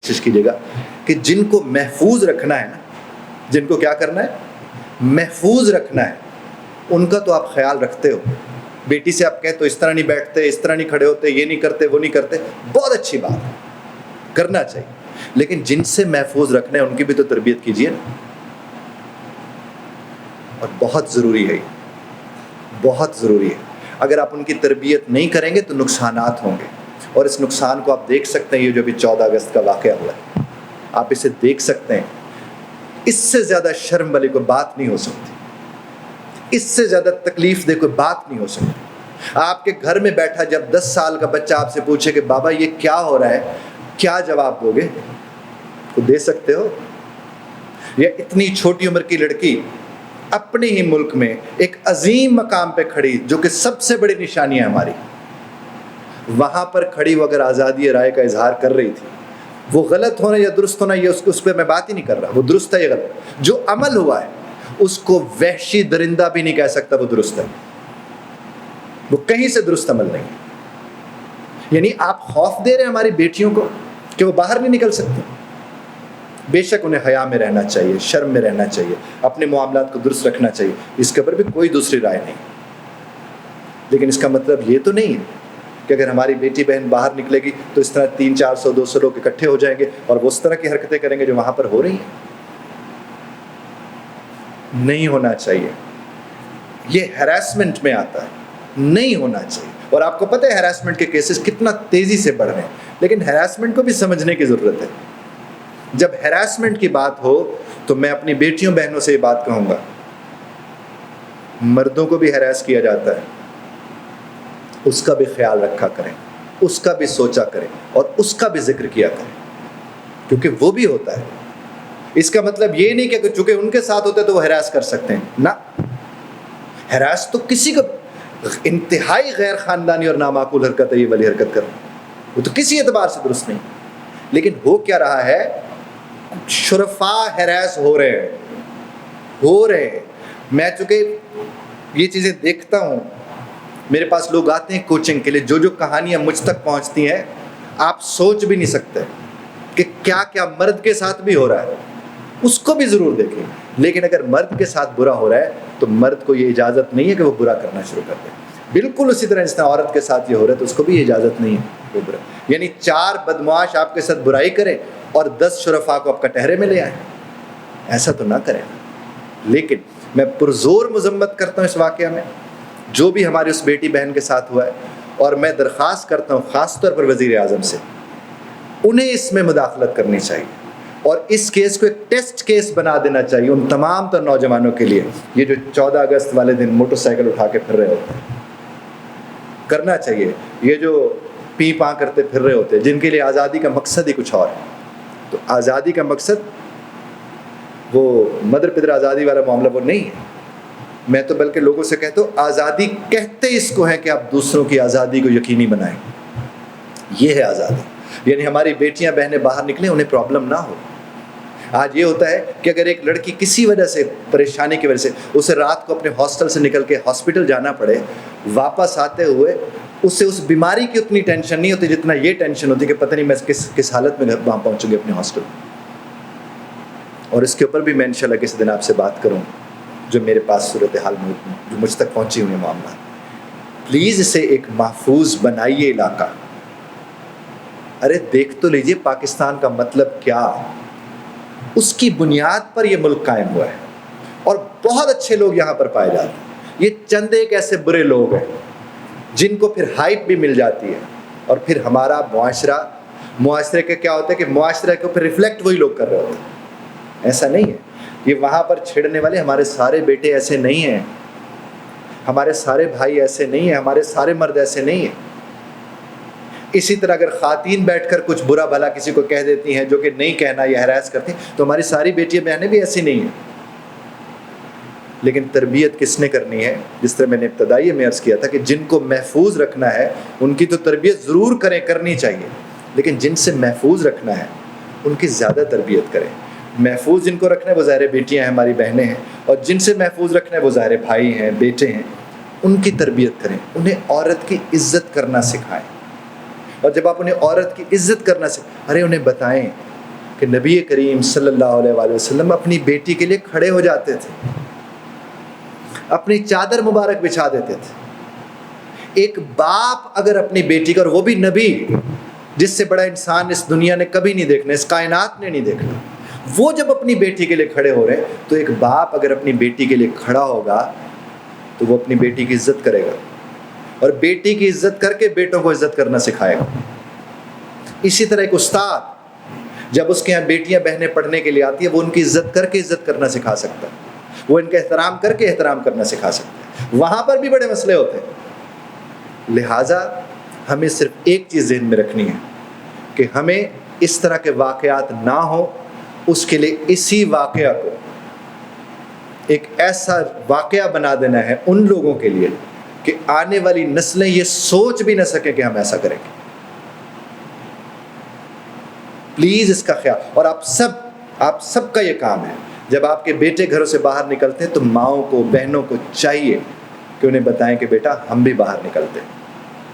کوشش کیجیے گا کہ جن کو محفوظ رکھنا ہے نا، جن کو کیا کرنا ہے، محفوظ رکھنا ہے، ان کا تو آپ خیال رکھتے ہو. بیٹی سے آپ کہتے ہو اس طرح نہیں بیٹھتے، اس طرح نہیں کھڑے ہوتے، یہ نہیں کرتے، وہ نہیں کرتے، بہت اچھی بات ہے، کرنا چاہیے. لیکن جن سے محفوظ رکھنا ہے ان کی بھی تو تربیت کیجیے نا. اور بہت ضروری ہے، بہت ضروری ہے. اگر آپ ان کی تربیت نہیں کریں گے تو نقصانات ہوں گے. اور اس نقصان کو آپ دیکھ سکتے ہیں، یہ جو ابھی 14 اگست کا واقعہ ہوا ہے، آپ اسے دیکھ سکتے ہیں. اس سے زیادہ شرم والی کوئی بات نہیں ہو سکتی، اس سے زیادہ تکلیف دہ کوئی بات نہیں ہو سکتی. آپ کے گھر میں بیٹھا جب 10 سال کا بچہ آپ سے پوچھے کہ بابا یہ کیا ہو رہا ہے، کیا جواب دو گے؟ تو دے سکتے ہو؟ یا اتنی چھوٹی عمر کی لڑکی اپنے ہی ملک میں ایک عظیم مقام پہ کھڑی، جو کہ سب سے بڑی نشانی ہے ہماری، وہاں پر کھڑی وہ اگر آزادی رائے کا اظہار کر رہی تھی، وہ غلط ہونا یا درست ہونا یہ اس پہ میں بات ہی نہیں کر رہا، وہ درست ہے یا غلط، جو عمل ہوا ہے اس کو وحشی درندہ بھی نہیں کہہ سکتا وہ درست ہے. وہ کہیں سے درست عمل نہیں. یعنی آپ خوف دے رہے ہیں ہماری بیٹیوں کو کہ وہ باہر نہیں نکل سکتی. بے شک انہیں حیا میں رہنا چاہیے، شرم میں رہنا چاہیے، اپنے معاملات کو درست رکھنا چاہیے، اس کے اوپر بھی کوئی دوسری رائے نہیں. لیکن اس کا مطلب یہ تو نہیں ہے کہ اگر ہماری بیٹی بہن باہر نکلے گی تو اس طرح 300-400-200 لوگ اکٹھے ہو جائیں گے اور وہ اس طرح کی حرکتیں کریں گے جو وہاں پر ہو رہی ہیں. نہیں ہونا چاہیے. یہ ہیراسمنٹ میں آتا ہے، نہیں ہونا چاہیے. اور آپ کو پتہ ہے ہیراسمنٹ کے کیسز کتنا تیزی سے بڑھ رہے ہیں، لیکن ہیراسمنٹ کو بھی سمجھنے کی ضرورت ہے. جب ہیراسمنٹ کی بات ہو تو میں اپنی بیٹیوں بہنوں سے یہ بات کہوں گا، مردوں کو بھی ہیراس کیا جاتا ہے، اس کا بھی خیال رکھا کریں، اس کا بھی سوچا کریں اور اس کا بھی ذکر کیا کریں، کیونکہ وہ بھی ہوتا ہے. اس کا مطلب یہ نہیں کہ چونکہ ان کے ساتھ ہوتا ہے تو وہ ہیراس کر سکتے ہیں، نہ. ہیراس تو کسی کو انتہائی غیر خاندانی اور نامعقول حرکت ہے یہ والی حرکت کرنا، وہ تو کسی اعتبار سے درست نہیں. لیکن ہو کیا رہا ہے، شرفاء ہیراس ہو رہے ہیں. میں چونکہ یہ چیزیں دیکھتا ہوں، میرے پاس لوگ آتے ہیں کوچنگ کے لیے، جو کہانیاں مجھ تک پہنچتی ہیں آپ سوچ بھی نہیں سکتے کہ کیا کیا مرد کے ساتھ بھی ہو رہا ہے. اس کو بھی ضرور دیکھیں. لیکن اگر مرد کے ساتھ برا ہو رہا ہے تو مرد کو یہ اجازت نہیں ہے کہ وہ برا کرنا شروع کر دے. بالکل اسی طرح جس طرح عورت کے ساتھ یہ ہو رہا ہے تو اس کو بھی یہ اجازت نہیں ہے وہ برا. یعنی 4 بدمعاش آپ کے ساتھ برائی کریں اور 10 شرفاء کو آپ کٹہرے میں لے آئیں، ایسا تو نہ کریں. لیکن میں پرزور مذمت کرتا ہوں اس واقعہ میں جو بھی ہماری اس بیٹی بہن کے ساتھ ہوا ہے، اور میں درخواست کرتا ہوں خاص طور پر وزیر اعظم سے، انہیں اس میں مداخلت کرنی چاہیے اور اس کیس کو ایک ٹیسٹ کیس بنا دینا چاہیے ان تمام تر نوجوانوں کے لیے یہ جو 14 اگست والے دن موٹر سائیکل اٹھا کے پھر رہے ہوتے ہیں. کرنا چاہیے. یہ جو پی پاں کرتے پھر رہے ہوتے ہیں جن کے لیے آزادی کا مقصد ہی کچھ اور ہے. تو آزادی کا مقصد وہ مدر پدر آزادی والا معاملہ وہ نہیں ہے. میں تو بلکہ لوگوں سے کہتا ہوں آزادی کہتے اس کو ہے کہ آپ دوسروں کی آزادی کو یقینی بنائیں. یہ ہے آزادی. یعنی ہماری بیٹیاں بہنیں باہر نکلیں انہیں پرابلم نہ ہو. آج یہ ہوتا ہے کہ اگر ایک لڑکی کسی وجہ سے پریشانی کی وجہ سے اسے رات کو اپنے ہاسٹل سے نکل کے ہاسپٹل جانا پڑے، واپس آتے ہوئے اسے اس بیماری کی اتنی ٹینشن نہیں ہوتی جتنا یہ ٹینشن ہوتی کہ پتہ نہیں میں کس حالت میں وہاں پہنچوں گی اپنے ہاسٹل. اور اس کے اوپر بھی میں انشاءاللہ کسی دن آپ سے بات کروں جو میرے پاس صورتحال میں جو مجھ تک پہنچی ہوئی معاملات. پلیز اسے ایک محفوظ بنائیے علاقہ. ارے دیکھ تو لیجئے پاکستان کا مطلب کیا، اس کی بنیاد پر یہ ملک قائم ہوا ہے اور بہت اچھے لوگ یہاں پر پائے جاتے ہیں. یہ چند ایک ایسے برے لوگ ہیں جن کو پھر ہائپ بھی مل جاتی ہے اور پھر ہمارا معاشرے کے کیا ہوتا ہے کہ معاشرے کو پھر ریفلیکٹ وہی لوگ کر رہے ہوتے ہیں. ایسا نہیں ہے. یہ وہاں پر چھیڑنے والے ہمارے سارے بیٹے ایسے نہیں ہیں، ہمارے سارے بھائی ایسے نہیں ہیں، ہمارے سارے مرد ایسے نہیں ہیں. اسی طرح اگر خواتین بیٹھ کر کچھ برا بھلا کسی کو کہہ دیتی ہیں جو کہ نہیں کہنا یا ہراس کرتی ہیں تو ہماری ساری بیٹیاں بہنیں بھی ایسی نہیں ہیں. لیکن تربیت کس نے کرنی ہے؟ جس طرح میں نے ابتدائی میں عرض کیا تھا کہ جن کو محفوظ رکھنا ہے ان کی تو تربیت ضرور کرنی چاہیے، لیکن جن سے محفوظ رکھنا ہے ان کی زیادہ تربیت کریں. محفوظ جن کو رکھنا ہے وہ ظاہر بیٹیاں ہیں، ہماری بہنیں ہیں، اور جن سے محفوظ رکھنا ہے وہ ظاہر بھائی ہیں، بیٹے ہیں. ان کی تربیت کریں، انہیں عورت کی عزت کرنا سکھائیں. اور جب آپ انہیں عورت کی عزت کرنا ارے انہیں بتائیں کہ نبی کریم صلی اللہ علیہ وآلہ وسلم اپنی بیٹی کے لیے کھڑے ہو جاتے تھے، اپنی چادر مبارک بچھا دیتے تھے۔ ایک باپ اگر اپنی بیٹی کا، اور وہ بھی نبی جس سے بڑا انسان اس دنیا نے کبھی نہیں دیکھنا، اس کائنات نے نہیں دیکھنا، وہ جب اپنی بیٹی کے لیے کھڑے ہو رہے ہیں، تو ایک باپ اگر اپنی بیٹی کے لیے کھڑا ہوگا تو وہ اپنی بیٹی کی عزت کرے گا، اور بیٹی کی عزت کر کے بیٹوں کو عزت کرنا سکھائے گا۔ اسی طرح ایک استاد جب اس کے یہاں بیٹیاں بہنیں پڑھنے کے لیے آتی ہیں، وہ ان کی عزت کر کے عزت کرنا سکھا سکتا ہے، وہ ان کا احترام کر کے احترام کرنا سکھا سکتا ہے۔ وہاں پر بھی بڑے مسئلے ہوتے ہیں۔ لہٰذا ہمیں صرف ایک چیز ذہن میں رکھنی ہے کہ ہمیں اس طرح کے واقعات نہ ہوں، اس کے لیے اسی واقعہ کو ایک ایسا واقعہ بنا دینا ہے ان لوگوں کے لیے کہ آنے والی نسلیں یہ سوچ بھی نہ سکیں کہ ہم ایسا کریں گے۔ پلیز اس کا خیال، اور آپ سب کا یہ کام ہے، جب آپ کے بیٹے گھروں سے باہر نکلتے ہیں تو ماؤں کو، بہنوں کو چاہیے کہ انہیں بتائیں کہ بیٹا ہم بھی باہر نکلتے ہیں،